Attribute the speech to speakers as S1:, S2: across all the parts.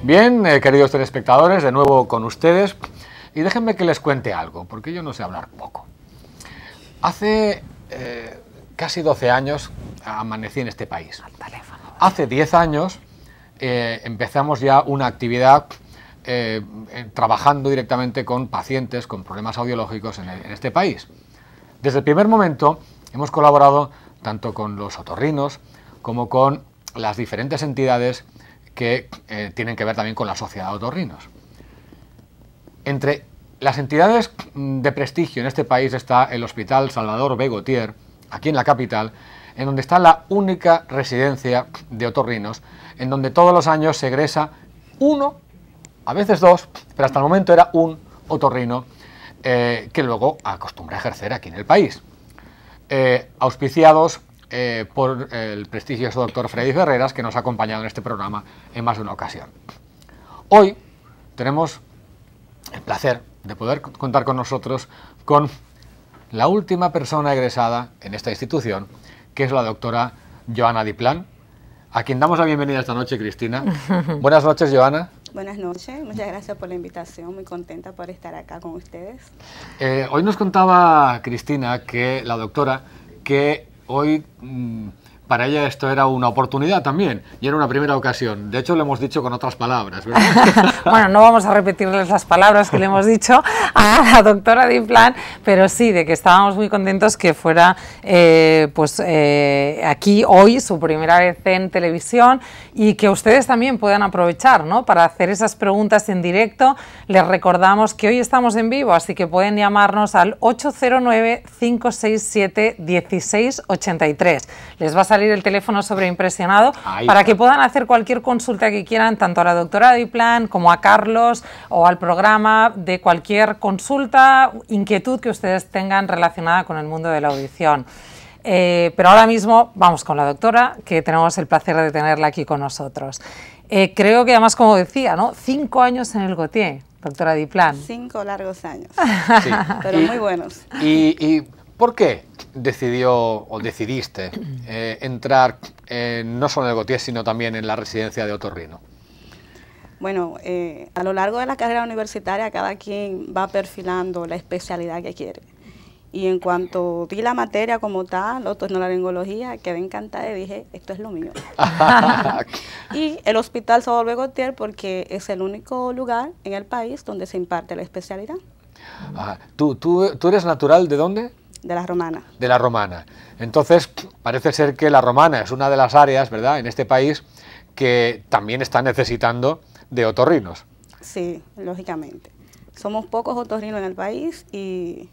S1: Bien, queridos telespectadores, de nuevo con ustedes. Y déjenme que les cuente algo, porque yo no sé hablar poco. Hace casi 12 años amanecí en este país. Hace 10 años empezamos ya una actividad trabajando directamente con pacientes con problemas audiológicos en este país. Desde el primer momento hemos colaborado tanto con los otorrinos como con las diferentes entidades que tienen que ver también con la sociedad de otorrinos. Entre las entidades de prestigio en este país está el Hospital Salvador B. Gautier, aquí en la capital, en donde está la única residencia de otorrinos, en donde todos los años se egresa uno, a veces dos, pero hasta el momento era un otorrino que luego acostumbra a ejercer aquí en el país. Auspiciados por el prestigioso doctor Freddy Ferreras, que nos ha acompañado en este programa en más de una ocasión. Hoy tenemos el placer de poder contar con nosotros con la última persona egresada en esta institución, que es la doctora Joana Diplán, a quien damos la bienvenida esta noche, Cristina. Buenas noches, Joana.
S2: Buenas noches, muchas gracias por la invitación, muy contenta por estar acá con ustedes.
S1: Hoy nos contaba Cristina, que la doctora, que hoy para ella esto era una oportunidad también, y era una primera ocasión. De hecho, lo hemos dicho con otras palabras, ¿verdad?
S3: Bueno, no vamos a repetirles las palabras que le hemos dicho a la doctora Diplán, pero sí, de que estábamos muy contentos que fuera aquí hoy, su primera vez en televisión, y que ustedes también puedan aprovechar, ¿no?, para hacer esas preguntas en directo. Les recordamos que hoy estamos en vivo, así que pueden llamarnos al 809-567-1683. Les va a salir el teléfono sobreimpresionado para que puedan hacer cualquier consulta que quieran, tanto a la doctora Diplán como a Carlos o al programa, de cualquier consulta, inquietud que ustedes tengan relacionada con el mundo de la audición. Pero ahora mismo vamos con la doctora, que tenemos el placer de tenerla aquí con nosotros. Creo que además, como decía, ¿no?, 5 años en el Gautier, doctora Diplán.
S2: 5 largos años,
S1: Sí.
S2: pero muy buenos.
S1: ¿Y por qué decidiste entrar no solo en el Gautier, sino también en la residencia de otorrino?
S2: Bueno, a lo largo de la carrera universitaria cada quien va perfilando la especialidad que quiere. Y en cuanto di la materia como tal, otorrinolaringología, quedé encantada y dije, esto es lo mío. Y el Hospital Salvador B. Gautier, porque es el único lugar en el país donde se imparte la especialidad.
S1: ¿Tú eres natural de dónde?
S2: De la Romana.
S1: De la Romana. Entonces, parece ser que la Romana es una de las áreas, ¿verdad?, en este país que también está necesitando de otorrinos.
S2: Sí, lógicamente. Somos pocos otorrinos en el país y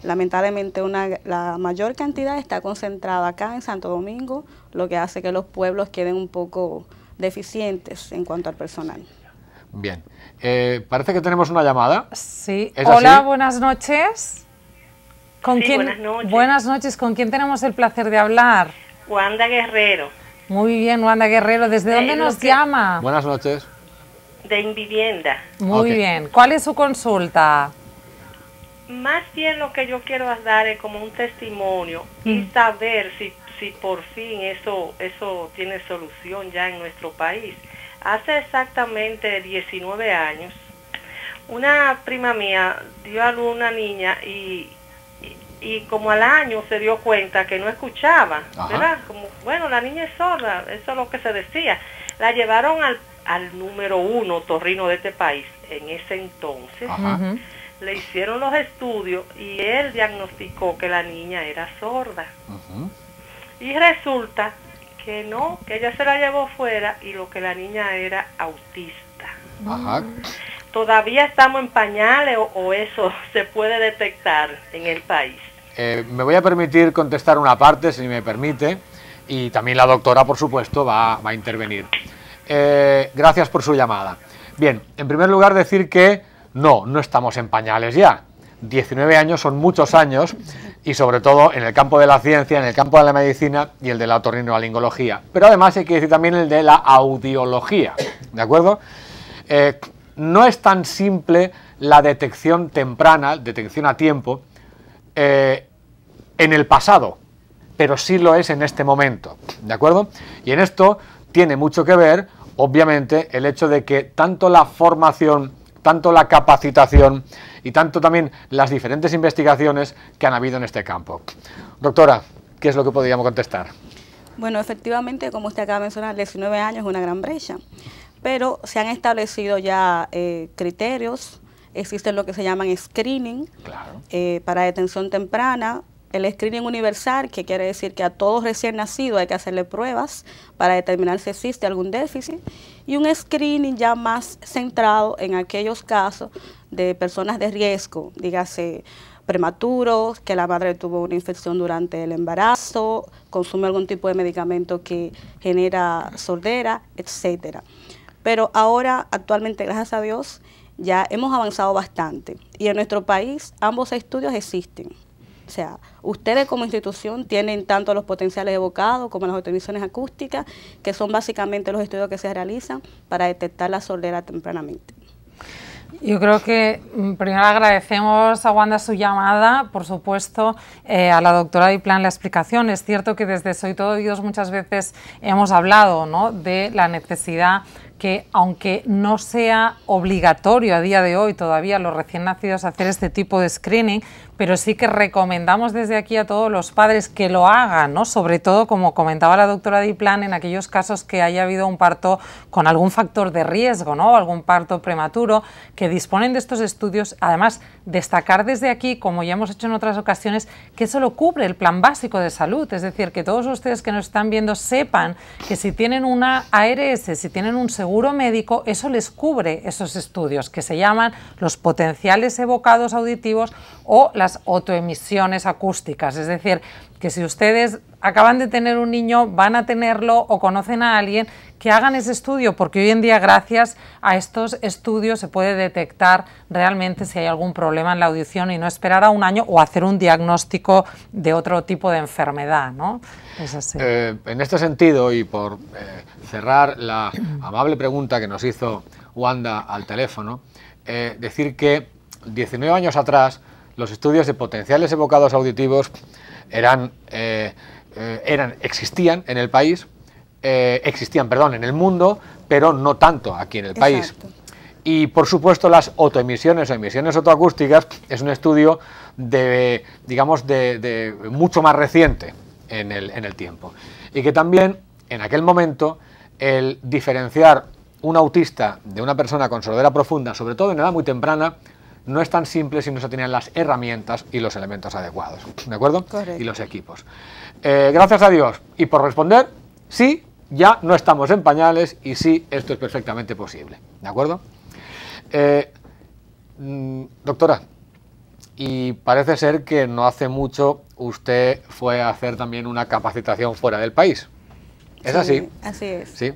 S2: lamentablemente la mayor cantidad está concentrada acá en Santo Domingo, lo que hace que los pueblos queden un poco deficientes en cuanto al personal.
S1: Bien. Parece que tenemos una llamada.
S3: Sí.
S1: ¿Es
S3: Hola,
S1: así?
S3: buenas noches. ¿Con quién?
S4: Buenas noches.
S3: Buenas noches. ¿Con quién tenemos el placer de hablar?
S4: Wanda Guerrero,
S3: Muy bien, Wanda Guerrero. ¿Desde dónde nos llama?
S1: Buenas noches.
S4: de Invivienda.
S3: Muy
S1: Ok.
S3: bien. ¿Cuál es su consulta?
S4: Más bien lo que yo quiero dar es como un testimonio y saber si por fin eso tiene solución ya en nuestro país. Hace exactamente 19 años, una prima mía dio a luz una niña y como al año se dio cuenta que no escuchaba, ¿verdad? Como, bueno, la niña es sorda, eso es lo que se decía. La llevaron al número 1 otorrino de este país en ese entonces. Le hicieron los estudios y él diagnosticó que la niña era sorda. Y resulta que no, que ella se la llevó fuera y lo que la niña era autista. ¿Todavía estamos en pañales o eso se puede detectar en el país?
S1: Me voy a permitir contestar una parte, si me permite, y también la doctora, por supuesto, va a intervenir. Gracias por su llamada. Bien, en primer lugar decir que no estamos en pañales ya. 19 años son muchos años, y sobre todo en el campo de la ciencia, en el campo de la medicina y el de la otorrinolaringología. Pero además hay que decir también el de la audiología, ¿de acuerdo? No es tan simple la detección temprana, detección a tiempo, en el pasado, pero sí lo es en este momento, ¿de acuerdo? Y en esto tiene mucho que ver obviamente, el hecho de que tanto la formación, tanto la capacitación y tanto también las diferentes investigaciones que han habido en este campo. Doctora, ¿qué es lo que podríamos contestar?
S2: Bueno, efectivamente, como usted acaba de mencionar, 19 años es una gran brecha, pero se han establecido ya criterios, existen lo que se llaman screening,
S1: claro,
S2: para detención temprana, el screening universal, que quiere decir que a todos recién nacidos hay que hacerle pruebas para determinar si existe algún déficit, y un screening ya más centrado en aquellos casos de personas de riesgo, dígase prematuros, que la madre tuvo una infección durante el embarazo, consume algún tipo de medicamento que genera sordera, etcétera. Pero ahora, actualmente, gracias a Dios, ya hemos avanzado bastante. Y en nuestro país ambos estudios existen. O sea, ustedes como institución tienen tanto los potenciales evocados como las autoemisiones acústicas, que son básicamente los estudios que se realizan para detectar la sordera tempranamente.
S3: Yo creo que primero agradecemos a Wanda su llamada, por supuesto, a la doctora Diplan la explicación. Es cierto que desde Soy Todo Oídos muchas veces hemos hablado, ¿no?, de la necesidad que, aunque no sea obligatorio a día de hoy todavía los recién nacidos hacer este tipo de screening, pero sí que recomendamos desde aquí a todos los padres que lo hagan, ¿no? Sobre todo, como comentaba la doctora Diplan, en aquellos casos que haya habido un parto con algún factor de riesgo, ¿no?, algún parto prematuro, que disponen de estos estudios. Además, destacar desde aquí, como ya hemos hecho en otras ocasiones, que eso lo cubre el Plan Básico de Salud, es decir, que todos ustedes que nos están viendo sepan que si tienen una ARS, si tienen un seguro médico, eso les cubre esos estudios, que se llaman los potenciales evocados auditivos o las autoemisiones acústicas. Es decir, que si ustedes acaban de tener un niño, van a tenerlo o conocen a alguien, que hagan ese estudio, porque hoy en día, gracias a estos estudios, se puede detectar realmente si hay algún problema en la audición y no esperar a un año o hacer un diagnóstico de otro tipo de enfermedad, ¿no? Es así.
S1: En este sentido, y por cerrar la amable pregunta que nos hizo Wanda al teléfono, decir que 19 años atrás los estudios de potenciales evocados auditivos existían en el país, en el mundo, pero no tanto aquí en el país. Y por supuesto las autoemisiones o emisiones autoacústicas es un estudio de mucho más reciente en el tiempo. Y que también en aquel momento el diferenciar un autista de una persona con sordera profunda, sobre todo en edad muy temprana, no es tan simple si no se tienen las herramientas y los elementos adecuados, ¿de acuerdo?
S2: Correcto.
S1: Y los equipos. Gracias a Dios, y por responder, sí, ya no estamos en pañales y sí, esto es perfectamente posible, ¿de acuerdo? Doctora, y parece ser que no hace mucho usted fue a hacer también una capacitación fuera del país. ¿Es
S2: sí,
S1: así?
S2: Así es.
S1: Sí.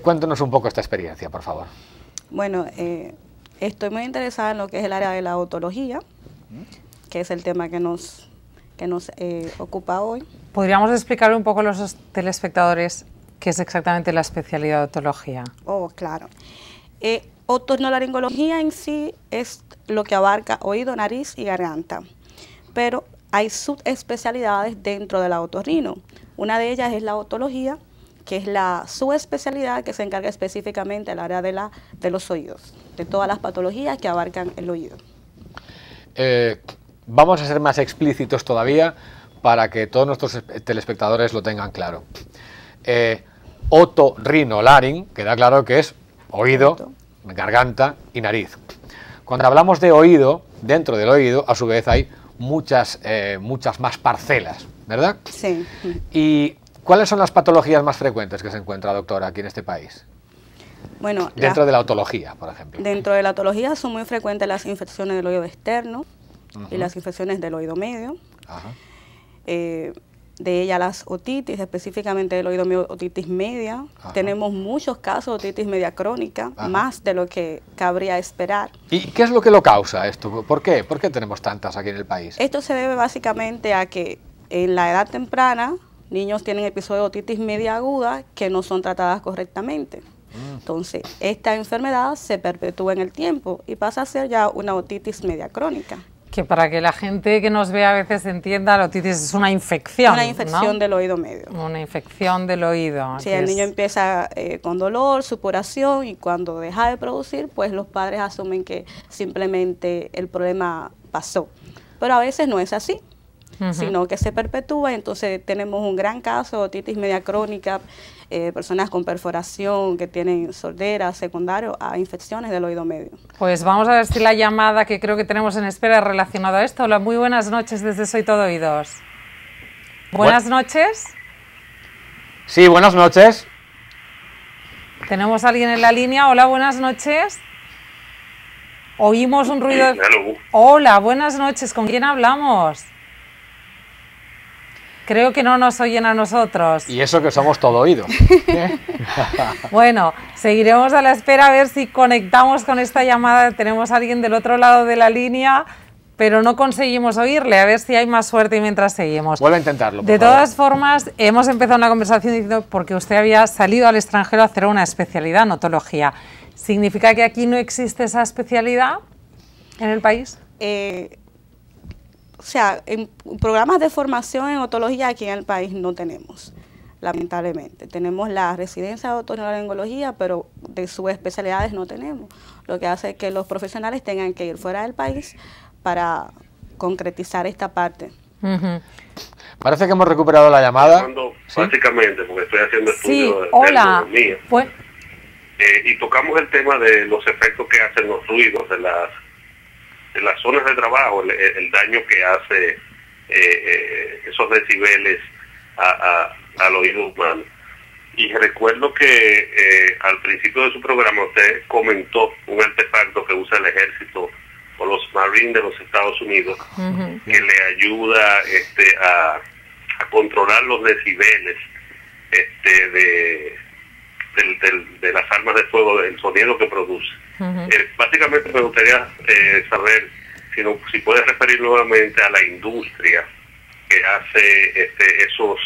S1: Cuéntenos un poco esta experiencia, por favor.
S2: Bueno, estoy muy interesada en lo que es el área de la otología, que es el tema que nos ocupa hoy.
S3: ¿Podríamos explicar un poco a los telespectadores qué es exactamente la especialidad de otología?
S2: Oh, claro. Otorrinolaringología en sí es lo que abarca oído, nariz y garganta, pero hay subespecialidades dentro de la otorrino. Una de ellas es la otología, que es la subespecialidad que se encarga específicamente del área de los oídos, de todas las patologías que abarcan el oído.
S1: Vamos a ser más explícitos todavía para que todos nuestros telespectadores lo tengan claro. Otorrinolaring, queda claro que es oído, garganta y nariz. Cuando hablamos de oído, dentro del oído, a su vez hay muchas más parcelas, ¿verdad?
S2: Sí.
S1: ¿Y cuáles son las patologías más frecuentes que se encuentra, doctora, aquí en este país?
S2: Bueno,
S1: dentro de la otología, por ejemplo.
S2: Dentro de la otología son muy frecuentes las infecciones del oído externo y las infecciones del oído medio.
S1: Ajá.
S2: De ella las otitis, específicamente del oído medio, otitis media.
S1: Ajá.
S2: Tenemos muchos casos de otitis media crónica,
S1: Ajá.
S2: más de lo que cabría esperar.
S1: ¿Y qué es lo que lo causa esto? ¿Por qué? ¿Por qué tenemos tantas aquí en el país?
S2: Esto se debe básicamente a que en la edad temprana niños tienen episodios de otitis media aguda que no son tratadas correctamente. Entonces, esta enfermedad se perpetúa en el tiempo y pasa a ser ya una otitis media crónica.
S3: Que para que la gente que nos ve a veces entienda, la otitis es una infección.
S2: Una infección, ¿no?, del oído medio.
S3: Una infección del oído.
S2: Sí, el niño empieza con dolor, supuración, y cuando deja de producir, pues los padres asumen que simplemente el problema pasó. Pero a veces no es así, sino que se perpetúa. Entonces tenemos un gran caso de otitis media crónica, personas con perforación que tienen sordera secundario a infecciones del oído medio.
S3: Pues vamos a ver si la llamada que creo que tenemos en espera es relacionada a esto. Hola, muy buenas noches desde Soy Todo Oídos. Buenas noches.
S1: Sí, buenas noches.
S3: ¿Tenemos a alguien en la línea? Hola, buenas noches. Oímos un ruido. Hola, buenas noches. ¿Con quién hablamos? Creo que no nos oyen a nosotros.
S1: Y eso que somos todo oídos.
S3: Bueno, seguiremos a la espera a ver si conectamos con esta llamada. Tenemos a alguien del otro lado de la línea, pero no conseguimos oírle. A ver si hay más suerte mientras seguimos.
S1: Vuelve a intentarlo.
S3: De todas formas, hemos empezado una conversación diciendo porque usted había salido al extranjero a hacer una especialidad en otología. ¿Significa que aquí no existe esa especialidad en el país?
S2: O sea, en programas de formación en otología aquí en el país no tenemos, lamentablemente. Tenemos la residencia de otorrinolaringología, pero de subespecialidades no tenemos. Lo que hace que los profesionales tengan que ir fuera del país para concretizar esta parte.
S1: Parece que hemos recuperado la llamada.
S5: ¿Sí? Básicamente, porque estoy haciendo estudios de
S3: ergonomía.
S5: Y tocamos el tema de los efectos que hacen los ruidos de las zonas de trabajo, el daño que hace esos decibeles al oído humano. Y recuerdo que al principio de su programa usted comentó un artefacto que usa el ejército o los Marines de los Estados Unidos, que le ayuda a controlar los decibeles de las armas de fuego, del sonido que produce. Básicamente me gustaría saber si puede referir nuevamente a la industria que hace esos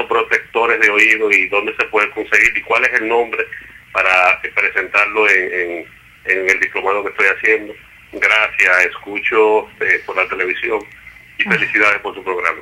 S5: protectores de oído y dónde se puede conseguir y cuál es el nombre para presentarlo en el diplomado que estoy haciendo. Gracias, escucho por la televisión y felicidades por su programa.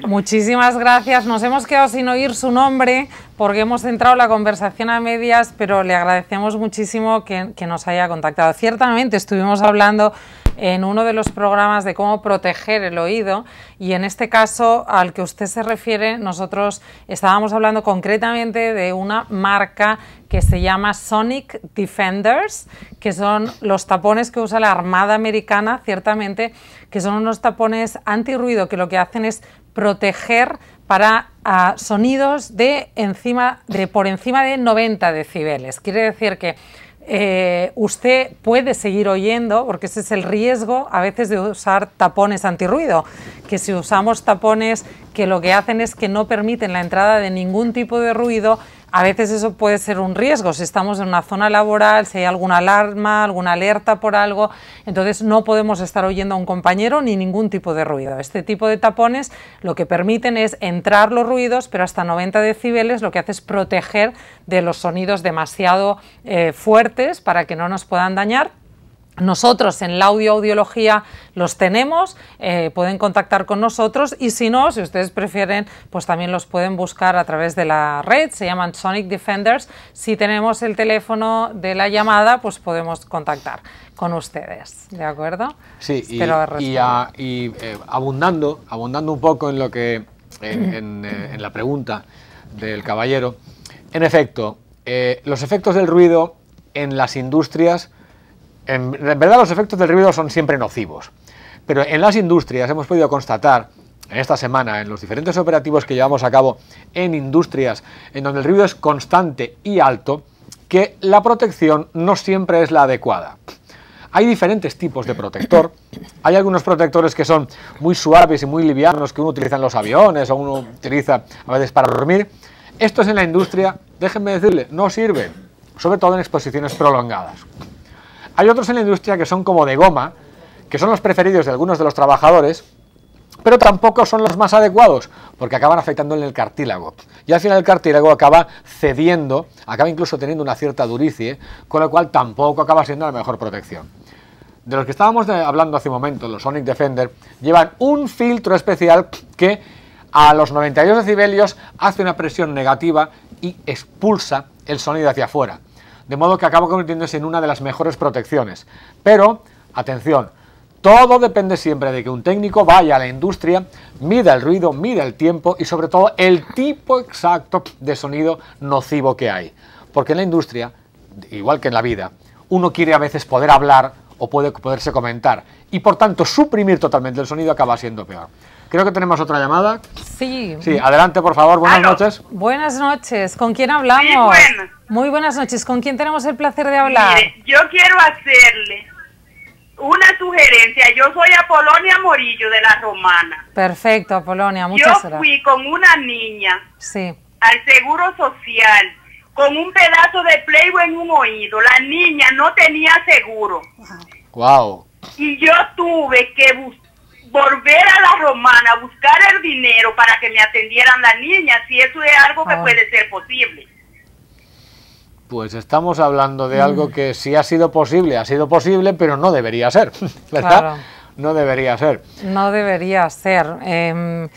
S3: Muchísimas gracias. Nos hemos quedado sin oír su nombre porque hemos centrado la conversación a medias, pero le agradecemos muchísimo que nos haya contactado. Ciertamente estuvimos hablando en uno de los programas de cómo proteger el oído y en este caso al que usted se refiere nosotros estábamos hablando concretamente de una marca que se llama Sonic Defenders, que son los tapones que usa la Armada Americana, ciertamente, que son unos tapones antirruido que lo que hacen es proteger para sonidos por encima de 90 decibeles. Quiere decir que usted puede seguir oyendo, porque ese es el riesgo a veces de usar tapones antirruido, que si usamos tapones que lo que hacen es que no permiten la entrada de ningún tipo de ruido, a veces eso puede ser un riesgo. Si estamos en una zona laboral, si hay alguna alarma, alguna alerta por algo, entonces no podemos estar oyendo a un compañero ni ningún tipo de ruido. Este tipo de tapones lo que permiten es entrar los ruidos, pero hasta 90 decibeles lo que hace es proteger de los sonidos demasiado fuertes para que no nos puedan dañar. Nosotros en la audiología los tenemos, pueden contactar con nosotros y si no, si ustedes prefieren, pues también los pueden buscar a través de la red, se llaman Sonic Defenders. Si tenemos el teléfono de la llamada, pues podemos contactar con ustedes, ¿de acuerdo?
S1: Sí, y abundando un poco en lo que en la pregunta del caballero, en efecto, los efectos del ruido en las industrias. En verdad los efectos del ruido son siempre nocivos, pero en las industrias hemos podido constatar en esta semana, en los diferentes operativos que llevamos a cabo en industrias en donde el ruido es constante y alto, que la protección no siempre es la adecuada. Hay diferentes tipos de protector, hay algunos protectores que son muy suaves y muy livianos que uno utiliza en los aviones o uno utiliza a veces para dormir. Estos en la industria, déjenme decirle, no sirven, sobre todo en exposiciones prolongadas. Hay otros en la industria que son como de goma, que son los preferidos de algunos de los trabajadores, pero tampoco son los más adecuados, porque acaban afectando en el cartílago. Y al final el cartílago acaba cediendo, acaba incluso teniendo una cierta duricie, con lo cual tampoco acaba siendo la mejor protección. de los que estábamos hablando hace un momento, los Sonic Defender, llevan un filtro especial que a los 92 decibelios hace una presión negativa y expulsa el sonido hacia afuera, de modo que acaba convirtiéndose en una de las mejores protecciones. Pero, atención, todo depende siempre de que un técnico vaya a la industria, mida el ruido, mida el tiempo y sobre todo el tipo exacto de sonido nocivo que hay. Porque en la industria, igual que en la vida, uno quiere a veces poder hablar o poderse comentar y por tanto suprimir totalmente el sonido acaba siendo peor. Creo que tenemos otra llamada.
S3: Sí.
S1: Sí, adelante por favor, buenas noches.
S3: Buenas noches, ¿con quién hablamos?
S6: Sí, buenas.
S3: Muy buenas noches, ¿con quién tenemos el placer de hablar?
S6: Mire, yo quiero hacerle una sugerencia. Yo soy Apolonia Morillo de La Romana.
S3: Perfecto, Apolonia, muchas gracias.
S6: Yo fui con una niña
S3: sí.
S6: al Seguro Social con un pedazo de Playboy en un oído. La niña no tenía seguro.
S1: Wow.
S6: Y yo tuve que volver a La Romana a buscar el dinero para que me atendieran la niña, si eso es algo que puede ser posible.
S1: Pues estamos hablando de algo que si ha sido posible, pero no debería ser, ¿verdad? Claro. No debería ser.
S3: No debería ser.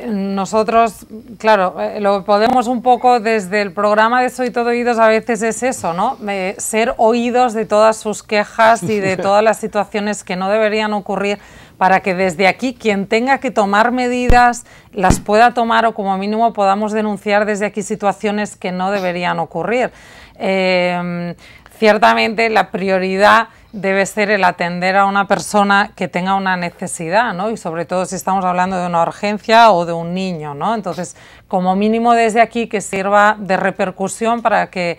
S3: Nosotros, claro, lo podemos un poco desde el programa de Soy Todo Oídos, a veces es eso, ¿no? Ser oídos de todas sus quejas y de todas las situaciones que no deberían ocurrir, para que desde aquí quien tenga que tomar medidas las pueda tomar o como mínimo podamos denunciar desde aquí situaciones que no deberían ocurrir. Ciertamente la prioridad debe ser el atender a una persona que tenga una necesidad, ¿no? Y sobre todo si estamos hablando de una urgencia o de un niño, ¿no? Entonces, como mínimo desde aquí que sirva de repercusión para que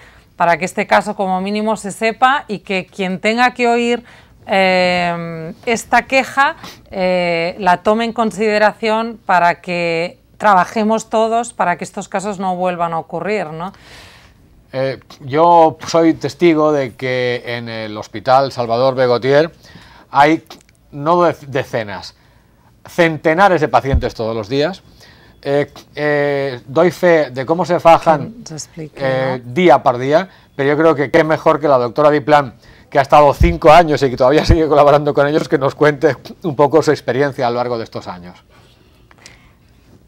S3: este caso como mínimo se sepa y que quien tenga que oír esta queja la tome en consideración para que trabajemos todos para que estos casos no vuelvan a ocurrir, ¿no?
S1: Yo soy testigo de que en el Hospital Salvador Begotier hay no decenas, centenares de pacientes todos los días. Doy fe de cómo se fajan día por día, pero yo creo que qué mejor que la doctora Diplan, que ha estado 5 años y que todavía sigue colaborando con ellos, que nos cuente un poco su experiencia a lo largo de estos años.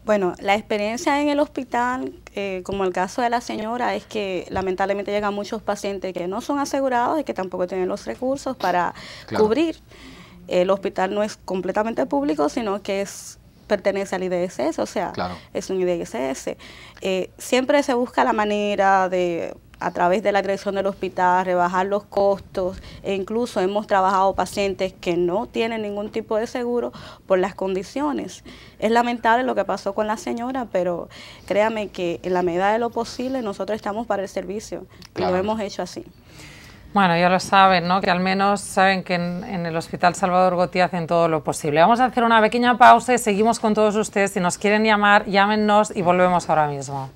S2: Bueno, la experiencia en el hospital, como el caso de la señora, es que lamentablemente llegan muchos pacientes que no son asegurados y que tampoco tienen los recursos para cubrir. El hospital no es completamente público, sino que pertenece al IDSS, o sea, es un IDSS. Siempre se busca la manera de, a través de la dirección del hospital, rebajar los costos, e incluso hemos trabajado pacientes que no tienen ningún tipo de seguro por las condiciones. Es lamentable lo que pasó con la señora, pero créame que en la medida de lo posible nosotros estamos para el servicio y lo hemos hecho así.
S3: Bueno, ya lo saben, ¿no? Que al menos saben que en el Hospital Salvador Gotí hacen todo lo posible. Vamos a hacer una pequeña pausa y seguimos con todos ustedes. Si nos quieren llamar, llámennos y volvemos ahora mismo.